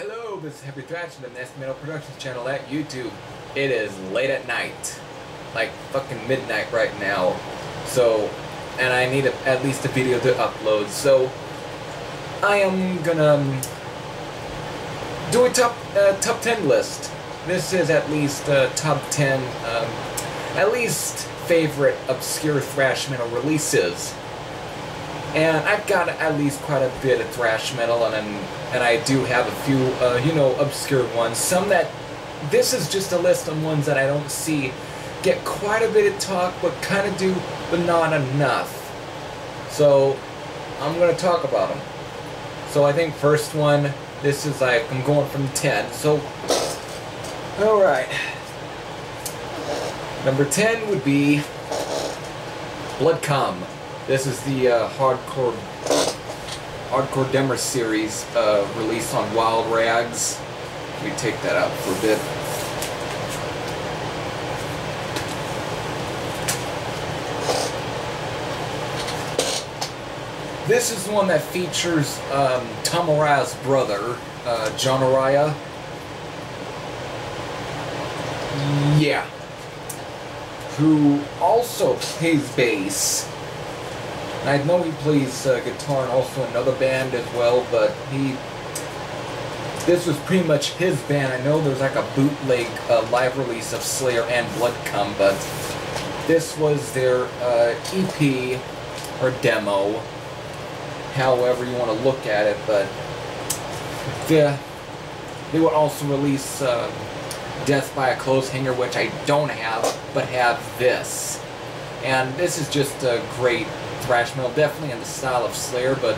Hello, this is Heavy Thrash from the Nest Metal Productions channel at YouTube. It is late at night, like fucking midnight right now. So, and I need at least a video to upload. So, I am gonna do a top 10 list. This is at least top 10, at least favorite obscure thrash metal releases. And I've got at least quite a bit of thrash metal, and I do have a few, obscure ones. Some that, this is just a list of ones that I don't see get quite a bit of talk, but kind of do, but not enough. So, I'm going to talk about them. So I think first one, this is like, I'm going from 10, so, alright. Number 10 would be Kubla Khan. This is the Hardcore Demo series released on Wild Rags. Let me take that out for a bit. This is the one that features Tom Araya's brother, John Araya. Yeah. Who also plays bass. And I know he plays guitar and also another band as well, but this was pretty much his band. I know there's like a bootleg live release of Slayer and Kubla Khan, but this was their EP or demo, however you want to look at it. But they would also release Death by a Clothes Hanger, which I don't have, but have this. And this is just a great thrash metal, definitely in the style of Slayer, but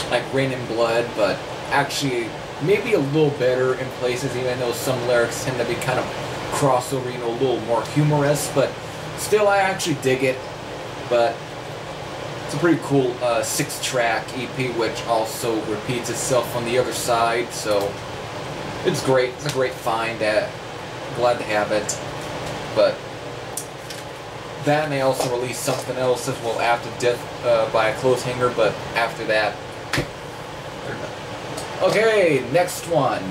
like Rain and Blood, but actually maybe a little better in places, even though some lyrics tend to be kind of crossover, a little more humorous, but still I actually dig it. But it's a pretty cool 6-track EP, which also repeats itself on the other side, so it's great. It's a great find. Glad to have it. But that, and they also released something else as well after Death by a Clothes Hanger, but after that, okay, next one.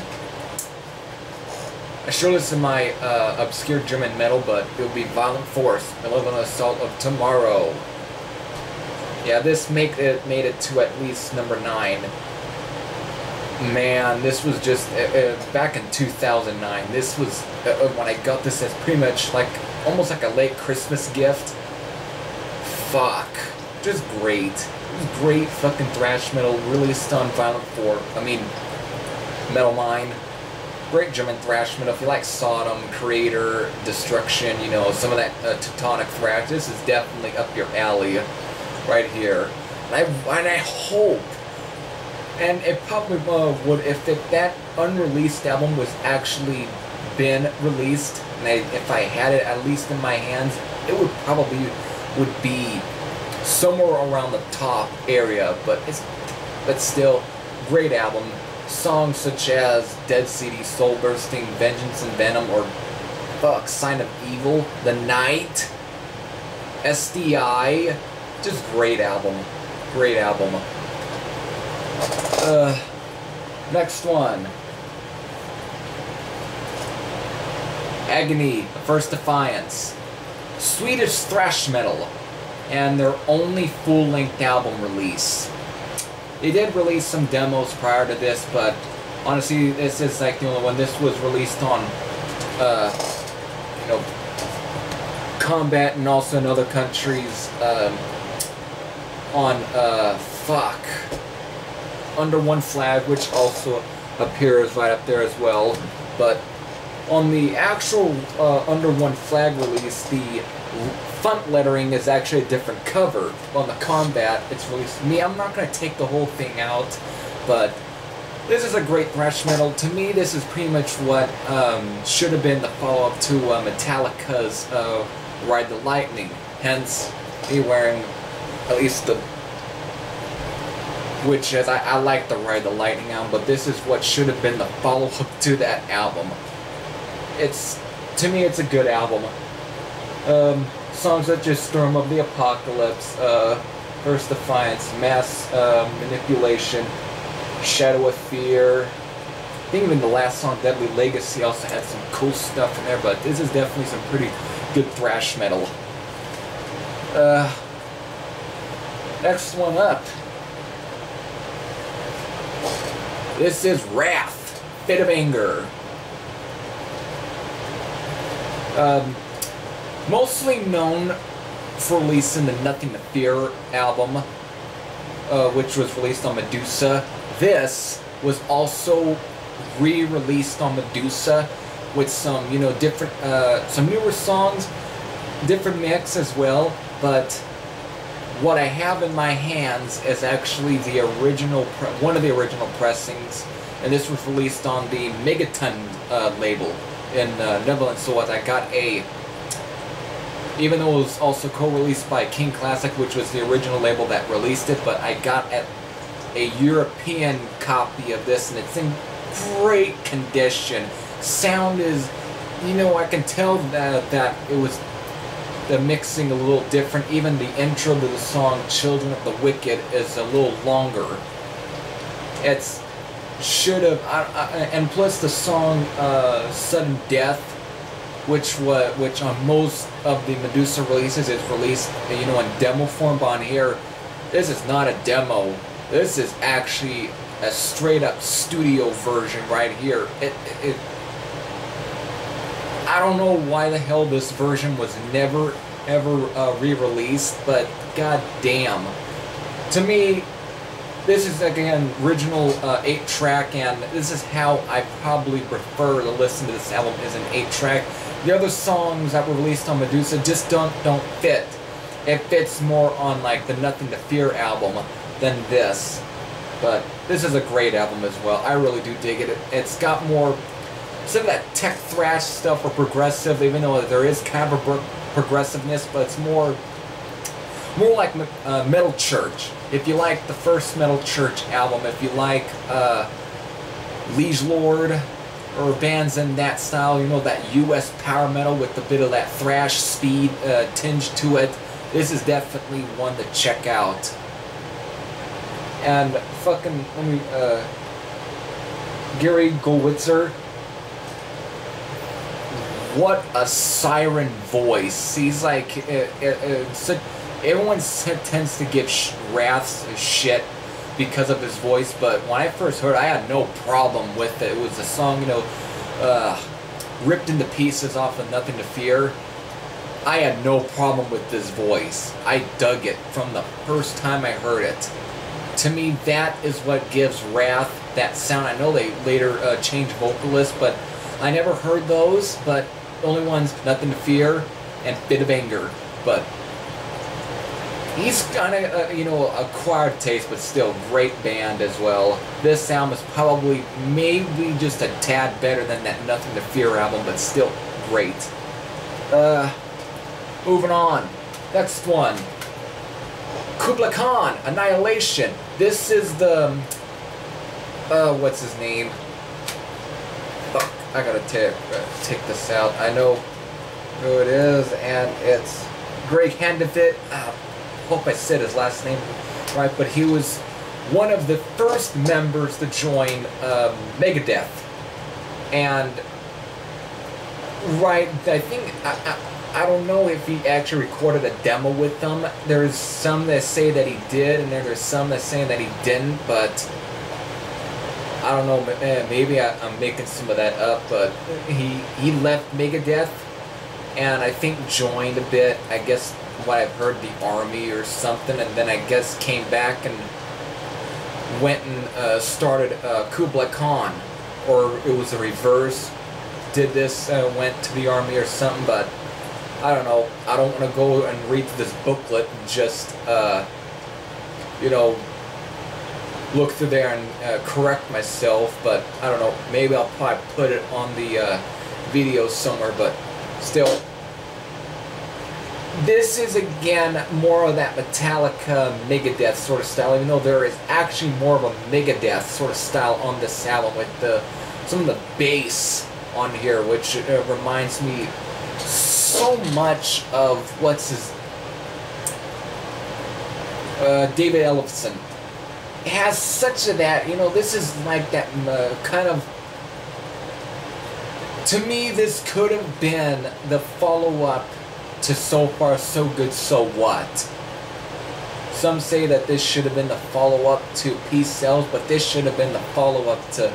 I showed this in my obscure German metal, but it would be Violent Force, Malevolent Assault of Tomorrow. Yeah, this made it to at least number 9. Man, this was just back in 2009. This was when I got this as pretty much like almost like a late Christmas gift. Fuck, just great. It was great fucking thrash metal released on Violent Force. I mean, Metal Mind. Great German thrash metal. If you like Sodom, Creator, Destruction, some of that Teutonic thrash, this is definitely up your alley, right here. And I hope. And it probably would, if that unreleased album was actually been released, and if I had it at least in my hands, it would probably be somewhere around the top area. But still, great album. Songs such as Dead City, Soul Bursting, Vengeance and Venom, or Sign of Evil, The Night, SDI, just great album. Great album. Next one. Agony, The First Defiance. Swedish thrash metal, and their only full-length album release. They did release some demos prior to this, but honestly, this is like the only one. This was released on, Combat and also in other countries, on, Under One Flag, which also appears right up there as well. But on the actual Under One Flag release, the font lettering is actually a different cover. On the Combat, it's released. I'm not going to take the whole thing out, but this is a great thrash metal. To me, this is pretty much what should have been the follow-up to Metallica's Ride the Lightning. Hence, me wearing at least the... Which is, I like the Ride the Lightning album, but this is what should have been the follow-up to that album. To me, it's a good album. Songs such as Storm of the Apocalypse, First Defiance, Mass Manipulation, Shadow of Fear, I think even the last song, Deadly Legacy, also had some cool stuff in there, but this is definitely some pretty good thrash metal. Next one up. This is Wrath, Fit of Anger. Mostly known for releasing the Nothing to Fear album, which was released on Medusa. This was also re-released on Medusa with some, you know, different, some newer songs, different mix as well, but what I have in my hands is actually the original, one of the original pressings, and this was released on the Megaton label in Netherlands, so I got a, even though it was also co-released by King Classic, which was the original label that released it, but I got a European copy of this, and it's in great condition. Sound is, you know, I can tell that it was the mixing a little different. Even the intro to the song Children of the Wicked is a little longer. It's should have, and plus the song Sudden Death, which on most of the Medusa releases is released, you know, in demo form, but on here, this is not a demo. This is actually a straight up studio version right here. I don't know why the hell this version was never ever re-released, but god damn. To me, this is again original 8-track, and this is how I probably prefer to listen to this album, is an 8-track. The other songs that were released on Medusa just don't fit. It fits more on like the Nothing to Fear album than this. But this is a great album as well. I really do dig it. It's got more, instead of that tech thrash stuff or progressive, even though there is kind of a progressiveness, but it's more like Metal Church. If you like the first Metal Church album, if you like Liege Lord or bands in that style, you know, that US power metal with a bit of that thrash speed tinge to it, this is definitely one to check out. And fucking, let me, Gary Golwitzer, what a siren voice. He's like, everyone tends to give Wrath's shit because of his voice, but when I first heard it, I had no problem with it. It was a song, you know, ripped into pieces off of Nothing to Fear. I had no problem with this voice. I dug it from the first time I heard it. To me, that is what gives Wrath that sound. I know they later changed vocalists, but I never heard those, but the only ones, Nothing to Fear and Fit of Anger. But he's kind of, you know, acquired taste, but still great band as well. This sound is probably maybe just a tad better than that Nothing to Fear album, but still great. Moving on. Next one. Kubla Khan, Annihilation. This is the, what's his name? Fuck, I gotta take this out. I know who it is, and it's Greg Handefit. Hope I said his last name right, but he was one of the first members to join Megadeth. And, right, I think, I don't know if he actually recorded a demo with them. There's some that say that he did, and then there's some that say that he didn't, but I don't know, maybe I'm making some of that up, but he left Megadeth, and I think joined a bit, I guess what I've heard, the army or something, and then I guess came back and went and started Kubla Khan, or it was the reverse, did this, went to the army or something, but I don't know. I don't want to go and read this booklet and just, you know, look through there and correct myself, but I don't know. Maybe I'll probably put it on the video somewhere, but still. This is, again, more of that Metallica, Megadeth sort of style, even though there is actually more of a Megadeth sort of style on this album with some of the bass on here, which reminds me so much of what's his David Ellefson. It has such a that, you know, this is like that kind of To me, this could have been the follow-up to So Far So Good So What. Some say that this should have been the follow-up to Peace Sells, but this should have been the follow-up to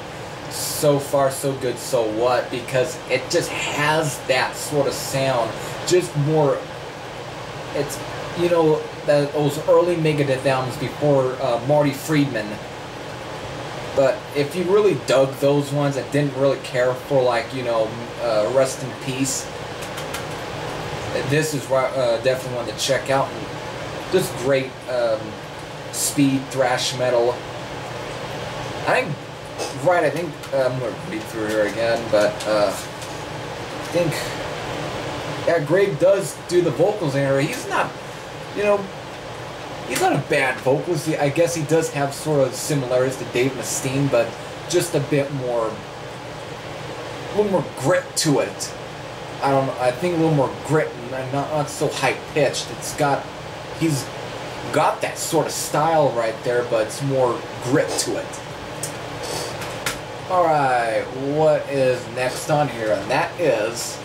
So Far So Good So What, because it just has that sort of sound. Just more, it's, you know, those early Megadeth albums before Marty Friedman. But if you really dug those ones and didn't really care for, like, you know, Rest in Peace, this is definitely one to check out. And just great speed thrash metal. I think I'm going to read through here again, but I think, yeah, Greg does do the vocals in here. He's not, you know, he's not a bad vocalist. I guess he does have sort of similarities to Dave Mustaine, but just a little more grit to it. I don't know. I think a little more grit and not so high pitched. He's got that sort of style right there, but it's more grit to it. All right, what is next on here? And that is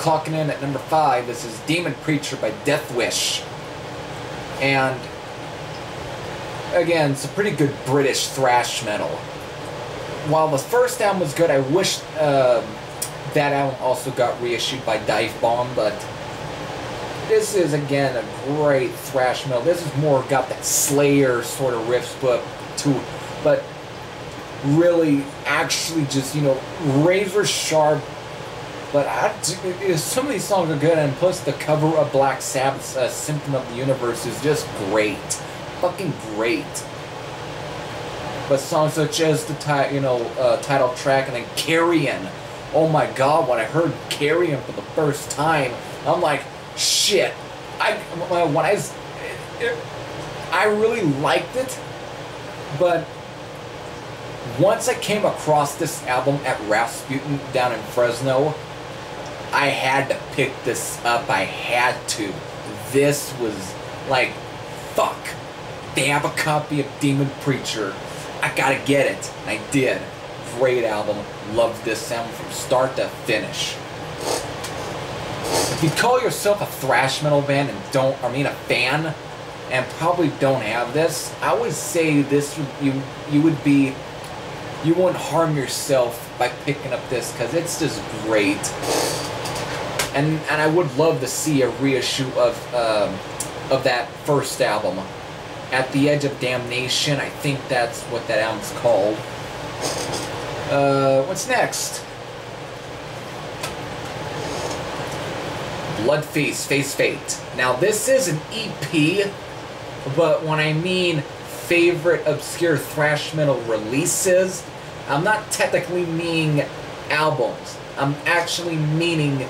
clocking in at number 5. This is Demon Preacher by Death Wish. And again, it's a pretty good British thrash metal. While the first album was good, I wish that album also got reissued by Dive Bomb, but this is again a great thrash metal. This is more got that Slayer sort of riffs, but really actually just, you know, razor sharp. But some of these songs are good, and plus the cover of Black Sabbath's Symptom of the Universe is just great. Fucking great. But songs such as the title track and then Carrion. Oh my god, when I heard Carrion for the first time, I'm like, shit. I really liked it, but once I came across this album at Rasputin down in Fresno, I had to pick this up. I had to. This was like, fuck. They have a copy of Demon Preacher. I gotta get it. And I did. Great album. Loved this album from start to finish. If you call yourself a thrash metal band and a fan, and probably don't have this, I would say this you wouldn't harm yourself by picking up this, because it's just great. And I would love to see a reissue of that first album, At the Edge of Damnation. I think that's what that album's called. What's next? Blood Feast, Face Fate. Now this is an EP, but when I mean favorite obscure thrash metal releases, I'm not technically meaning albums. I'm actually meaning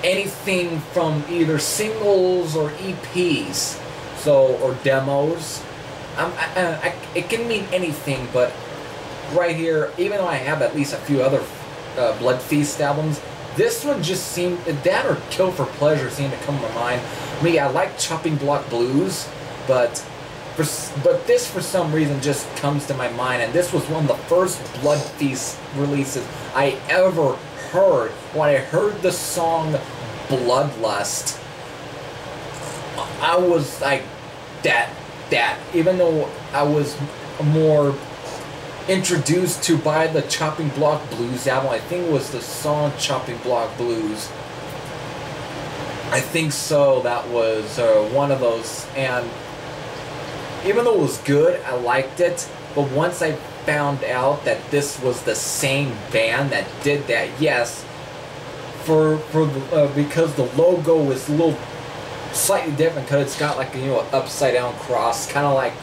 anything from either singles or EPs, or demos. It can mean anything, but right here, even though I have at least a few other Blood Feast albums, this one just seemed, that or Kill for Pleasure seemed to come to mind. I mean, I like Chopping Block Blues, but this for some reason just comes to my mind, and this was one of the first Blood Feast releases I ever heard. When I heard the song Bloodlust, I was like, that. Even though I was more introduced to by the Chopping Block Blues album, I think it was the song Chopping Block Blues. I think so, that was one of those, and even though it was good, I liked it, but once I found out that this was the same band that did that, yes, because the logo was a little slightly different, because it's got like, you know, an upside down cross, kind of like,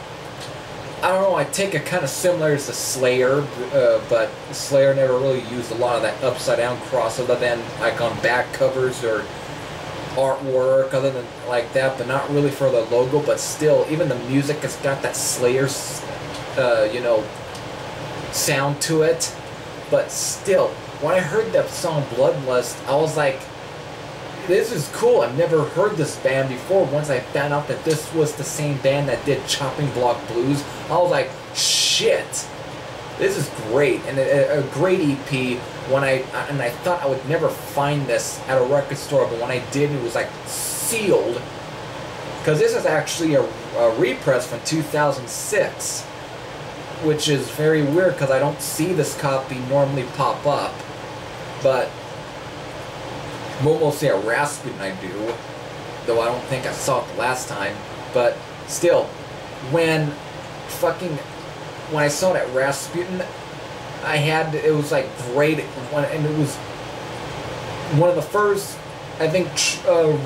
I don't know, I take it kind of similar to Slayer, but Slayer never really used a lot of that upside down cross other than like on back covers or artwork, other than like that, but not really for the logo. But still, even the music has got that Slayer, you know, sound to it. But still, when I heard that song Bloodlust, I was like, this is cool. I've never heard this band before. Once I found out that this was the same band that did Chopping Block Blues, I was like, shit. This is great, and a great EP. When I thought I would never find this at a record store, but when I did, it was like sealed. Because this is actually a repress from 2006, which is very weird because I don't see this copy normally pop up. But mostly at Rasputin I do, though I don't think I saw it the last time. But still, when I saw it at Rasputin, it was like great, and it was one of the first, I think,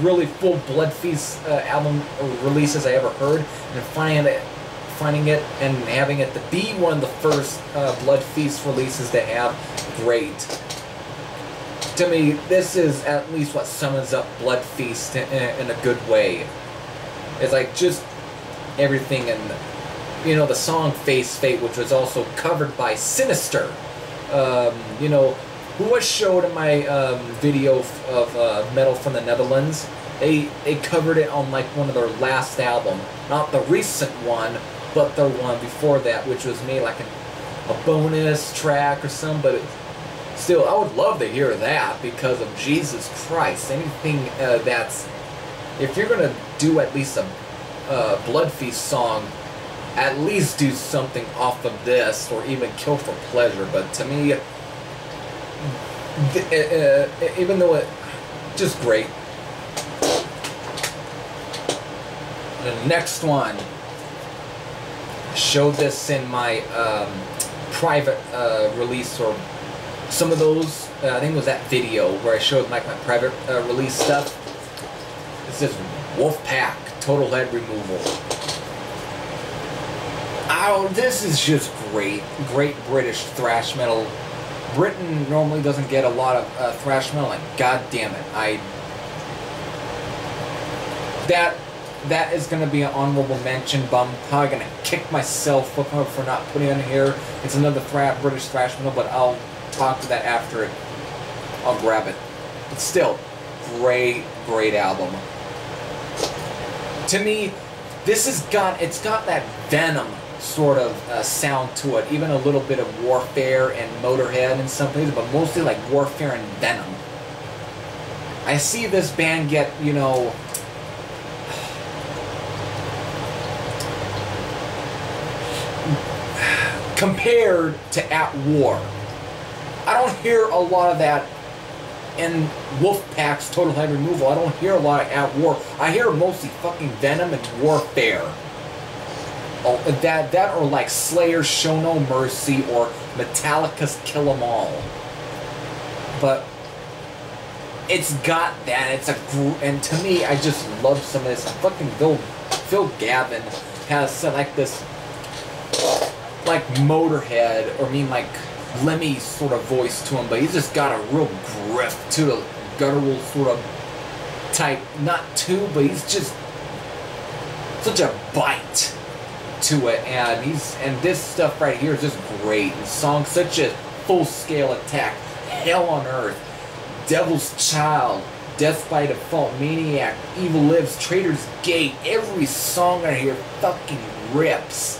really full Blood Feast album releases I ever heard, and finding it and having it to be one of the first Blood Feast releases to have, great. To me, this is at least what summons up Blood Feast in a good way. It's like just everything, and you know, the song Face Fate, which was also covered by Sinister, you know, who I showed in my video of metal from the Netherlands. They covered it on like one of their last album, not the recent one, but the one before that, which was made like a bonus track or something. But still, I would love to hear that, because of Jesus Christ. Anything that's, if you're gonna do at least a Blood Feast song, at least do something off of this, or even Kill for Pleasure. But to me, even though it just great. The next one, showed this in my private release, or some of those, I think it was that video where I showed like my private release stuff. This is Wolfpack, Total Head Removal. Oh, this is just great. Great British thrash metal. Britain normally doesn't get a lot of thrash metal, and god damn it, that is going to be an honorable mention, but I'm probably going to kick myself for not putting it in here. It's another British thrash metal, but I'll talk to that after I'll grab it. But still, great album. To me, it's got that Venom sort of sound to it, even a little bit of Warfare and Motorhead and some things, but mostly like Warfare and Venom. I see this band get, you know, compared to At War. I don't hear a lot of that in Wolfpack's Total Head Removal. I don't hear a lot of At War. I hear mostly fucking Venom and Warfare. Oh, that or like Slayer's Show No Mercy, or Metallica's Kill 'Em All. But it's got that. And to me, I just love some of this. Fucking Phil Gavin has like this, like Motorhead, or like Lemmy sort of voice to him, but he's just got a real griff to the guttural sort of type. Not too, but he's just such a bite to it, and this stuff right here is just great. And songs such as Full Scale Attack, Hell on Earth, Devil's Child, Death by Default, Maniac, Evil Lives, Traitor's Gate, every song right here fucking rips.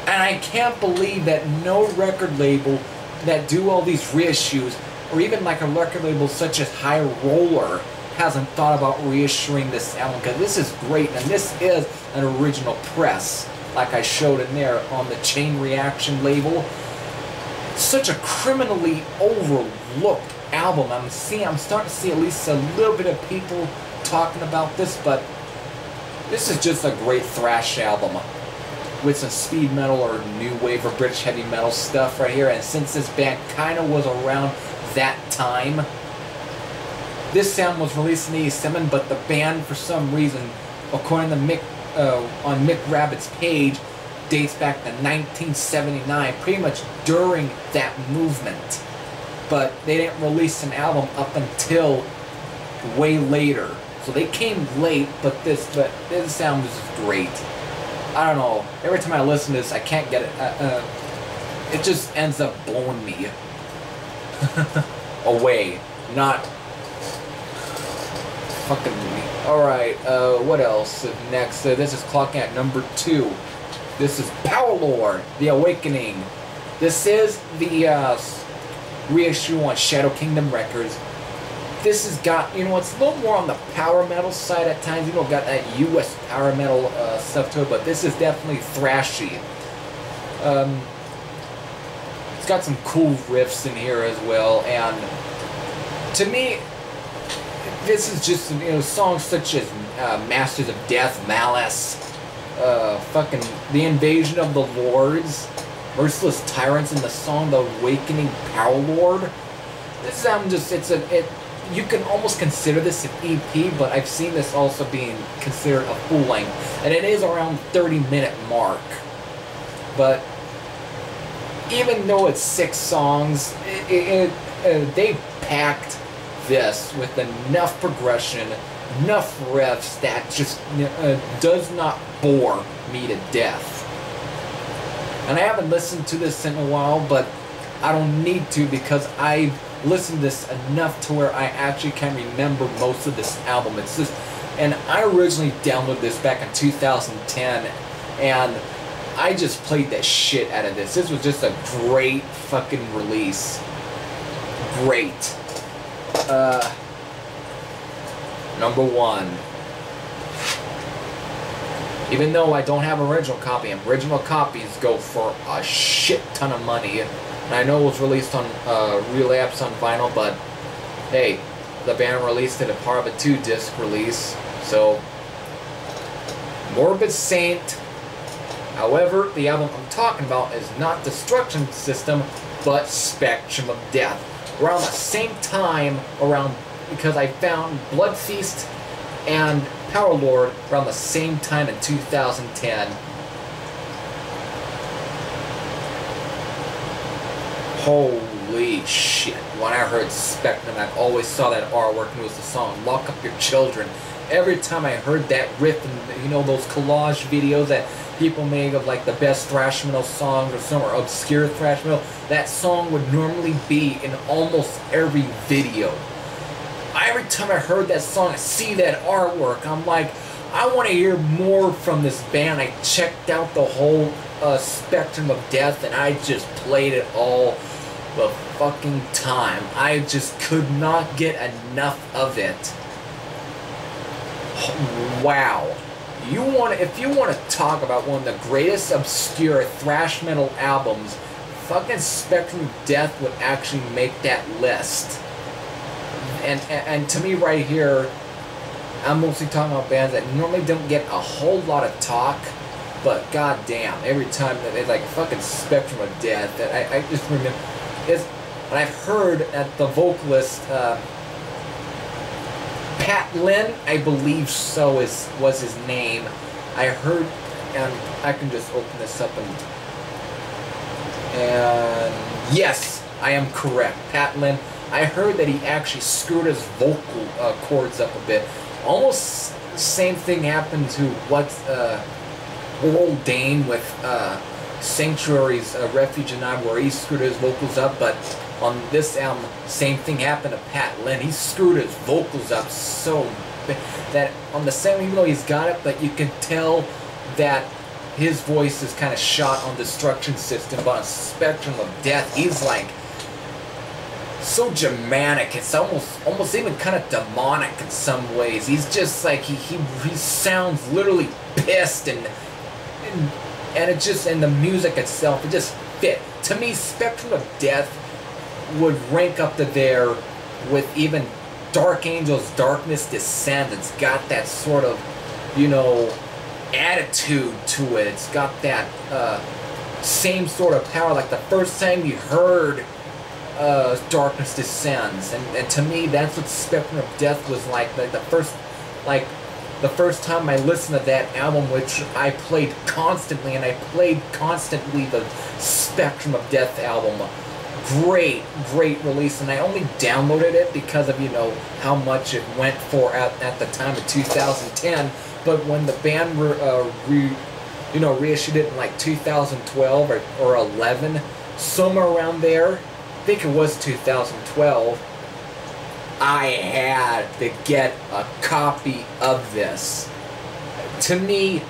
And I can't believe that no record label that do all these reissues, or even like a record label such as High Roller, hasn't thought about reissuing this album, because this is great, and this is an original press, like I showed in there on the Chain Reaction label. Such a criminally overlooked album. I'm starting to see at least a little bit of people talking about this, but this is just a great thrash album with some speed metal or new wave or British heavy metal stuff right here. And since this band kind of was around that time, this sound was released in '87, but the band, for some reason, according to Mick, on Mick Rabbitt's page, dates back to 1979, pretty much during that movement. But they didn't release an album up until way later. So they came late, but this sound was just great. I don't know. Every time I listen to this, I can't get it. It just ends up blowing me away. Not fucking me. Alright, what else? Next, this is clocking at number 2. This is Power Lord, The Awakening. This is the reissue on Shadow Kingdom Records. This has got, you know, it's a little more on the power metal side at times. You know, got that US power metal stuff to it, but this is definitely thrashy. It's got some cool riffs in here as well, and to me, this is just, you know, songs such as Masters of Death, Malice, fucking The Invasion of the Lords, Merciless Tyrants, and the song The Awakening Power Lord. This album just, you can almost consider this an EP, but I've seen this also being considered a full length, and it is around 30-minute mark. But even though it's 6 songs, they packed this with enough progression, enough riffs that just does not bore me to death. And I haven't listened to this in a while, but I don't need to, because I've listened to this enough to where I actually can remember most of this album. It's just, and I originally downloaded this back in 2010, and I just played the shit out of this. This was just a great fucking release. Great. Number 1. Even though I don't have an original copy, original copies go for a shit ton of money. And I know it was released on Relapse on vinyl, but hey, the band released it as part of a 2-disc release. So, Morbid Saint. However, the album I'm talking about is not Destruction System, but Spectrum of Death. Around the same time, because I found Blood Feast and Power Lord around the same time in 2010. Holy shit. When I heard Spectrum, I always saw that artwork, and it was the song Lock Up Your Children. Every time I heard that riff, and you know, those collage videos that people make of like the best thrash metal songs or some obscure thrash metal, that song would normally be in almost every video. Every time I heard that song, I see that artwork, I'm like, I want to hear more from this band. I checked out the whole Spectrum of Death, and I just played it all the fucking time. I just could not get enough of it. Wow. If you want to talk about one of the greatest obscure thrash metal albums, fucking Spectrum of Death would actually make that list. And to me right here, I'm mostly talking about bands that normally don't get a whole lot of talk, but goddamn, every time that they like fucking Spectrum of Death, that I just remember is, and I've heard that the vocalist Pat Lynn, I believe so was his name. I heard, and I can just open this up and yes, I am correct, Pat Lynn. I heard that he actually screwed his vocal cords up a bit. Almost same thing happened to old Dane with Sanctuary's Refuge and I, where he screwed his vocals up, but on this album, same thing happened to Pat Lynn. He screwed his vocals up so that on the same, even though he's got it, but you can tell that his voice is kind of shot on Destruction System, but on Spectrum of Death, he's like so Germanic. It's almost even kind of demonic in some ways. He's just like he sounds literally pissed, and it just, and the music itself, it just fit. To me, Spectrum of Death would rank up to there with even Dark Angel's Darkness Descend. It's got that sort of, you know, attitude to it. It's got that same sort of power. Like the first time you heard Darkness Descends, and to me that's what Spectrum of Death was like the first time I listened to that album, which I played constantly, and I played constantly the Spectrum of Death album. Great release, and I only downloaded it because of, you know, how much it went for at the time of 2010. But when the band reissued it in like 2012 or 11, somewhere around there, I think it was 2012, I had to get a copy of this. To me,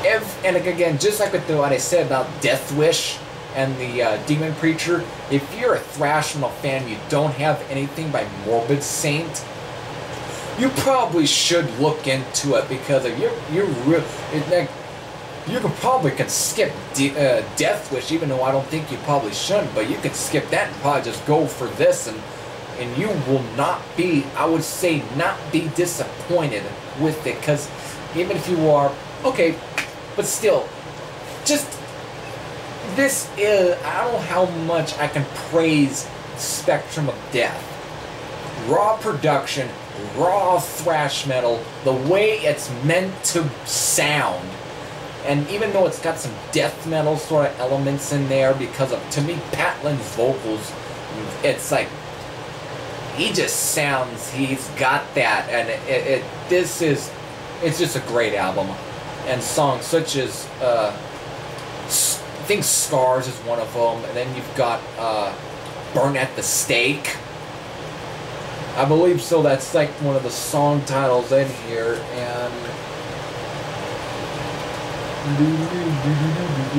And again, just like with what I said about Death Wish and the Demon Preacher, if you're a thrash metal fan, you don't have anything by Morbid Saint, you probably should look into it, because if you can skip Death Wish, even though I don't think you probably shouldn't, but you can skip that and probably just go for this, and you will not be, I would say, not be disappointed with it, because even if you are, okay, but still, just, this is, I don't know how much I can praise Spectrum of Death. Raw production, raw thrash metal, the way it's meant to sound. And even though it's got some death metal sort of elements in there, because of, to me, Pat Lynn's vocals, it's like, he just sounds, he's got that, and it's just a great album. And songs such as, I think Scars is one of them, and then you've got Burn at the Stake. I believe so, that's like one of the song titles in here, and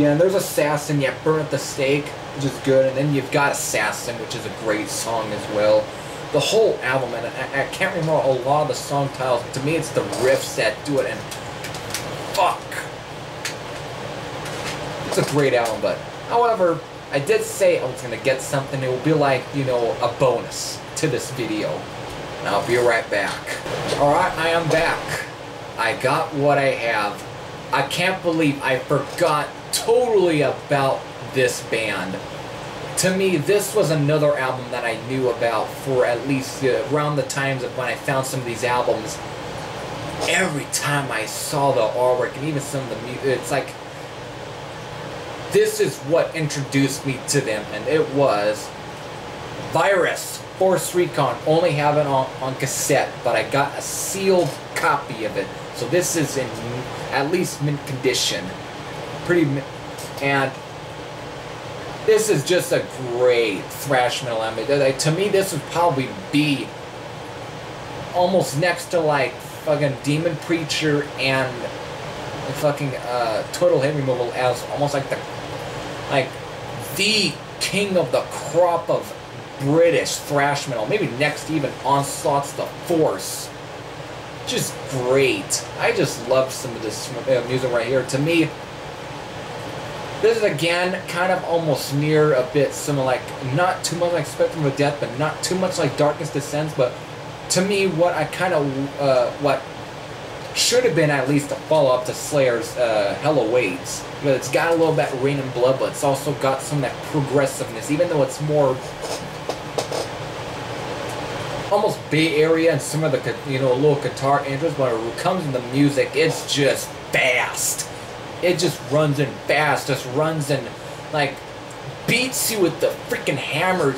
yeah, and there's Assassin, yeah, Burn at the Stake, which is good, and then you've got Assassin, which is a great song as well. The whole album, and I can't remember a lot of the song titles. To me, it's the riffs that do it, and fuck, it's a great album. But however, I did say I was gonna get something. It will be like, you know, a bonus to this video, and I'll be right back. All right, I am back. I got what I have. I can't believe I forgot totally about this band. To me, this was another album that I knew about for at least around the times of when I found some of these albums. Every time I saw the artwork and even some of the music, it's like, this is what introduced me to them, and it was Virus, Force Recon. Only have it on cassette, but I got a sealed copy of it. So this is in at least mint condition. And this is just a great thrash metal album. To me, this would probably be almost next to like fucking Demon Preacher and fucking Total Head Removal as almost like the king of the crop of British thrash metal. Maybe next to even Onslaught's The Force. Just great. I just love some of this music right here. To me, this is again kind of almost near a bit similar, like not too much like Spectrum of Death, but not too much like Darkness Descends. But to me, what I kind of what should have been at least a follow-up to Slayer's Hell Awaits. But it's got a little bit of Rain and Blood, but it's also got some of that progressiveness, even though it's more almost Bay Area and some of the, you know, little guitar intros. But when it comes to the music, it's just fast. It just runs in fast, just runs and like beats you with the freaking hammer,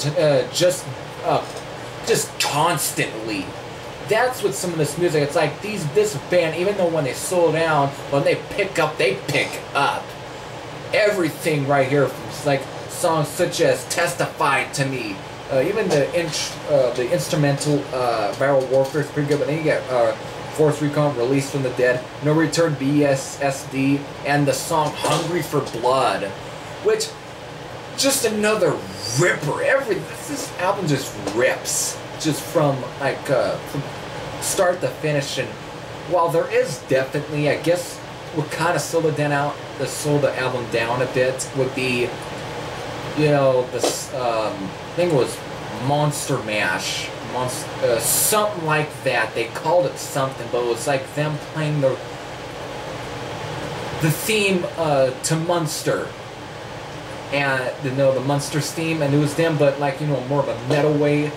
just constantly. That's what some of this music. It's like this band, even though when they slow down, when they pick up, they pick up. Everything right here, from like songs such as "Testify to Me," even the instrumental "Viral Warfare" is pretty good. But then you get Force Recon, Released from the Dead, No Return, BSSD, and the song Hungry for Blood, which, just another ripper. This album just rips, just from like from start to finish. And while there is definitely, I guess, what kind of slow the album down a bit would be, you know, this thing was Monster Mash. Something like that. They called it something, but it was like them playing the theme to Munster, and you know, the Munster's theme, and it was them, but like, you know, more of a metal way.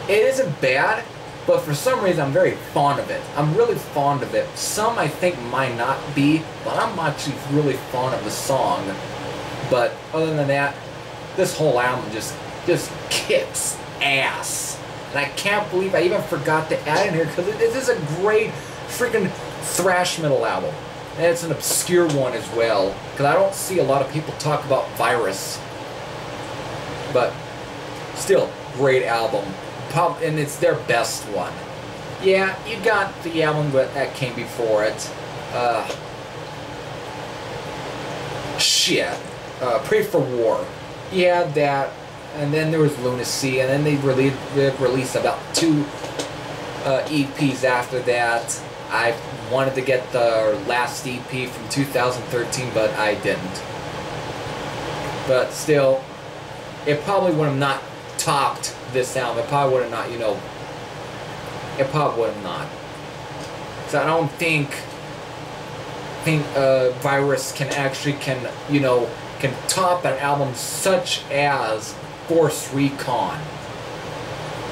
It isn't bad, but for some reason I'm very fond of it. I'm really fond of it. Some I think might not be, but I'm actually really fond of the song. But other than that, this whole album just kicks ass. And I can't believe I even forgot to add in here, because it is a great freaking thrash metal album. And it's an obscure one as well, because I don't see a lot of people talk about Virus. But still, great album. And it's their best one. Yeah, you got the album that came before it. shit. Pray for War. He had that, and then there was Lunacy, and then they released about 2 EPs after that. I wanted to get the last EP from 2013, but I didn't. But still, it probably would have not topped this album. It probably would have not, you know, it probably would have not. So I don't think Virus can you know, can top an album such as Force Recon.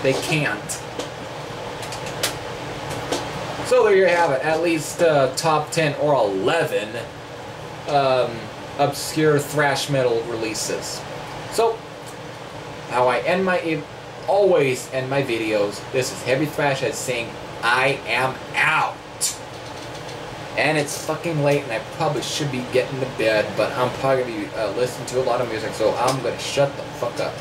They can't. So there you have it. At least top 10 or 11 obscure thrash metal releases. So, how I always end my videos. This is Heavy Thrash as saying, I am out. And it's fucking late, and I probably should be getting to bed, but I'm probably going to be listening to a lot of music, so I'm going to shut the fuck up.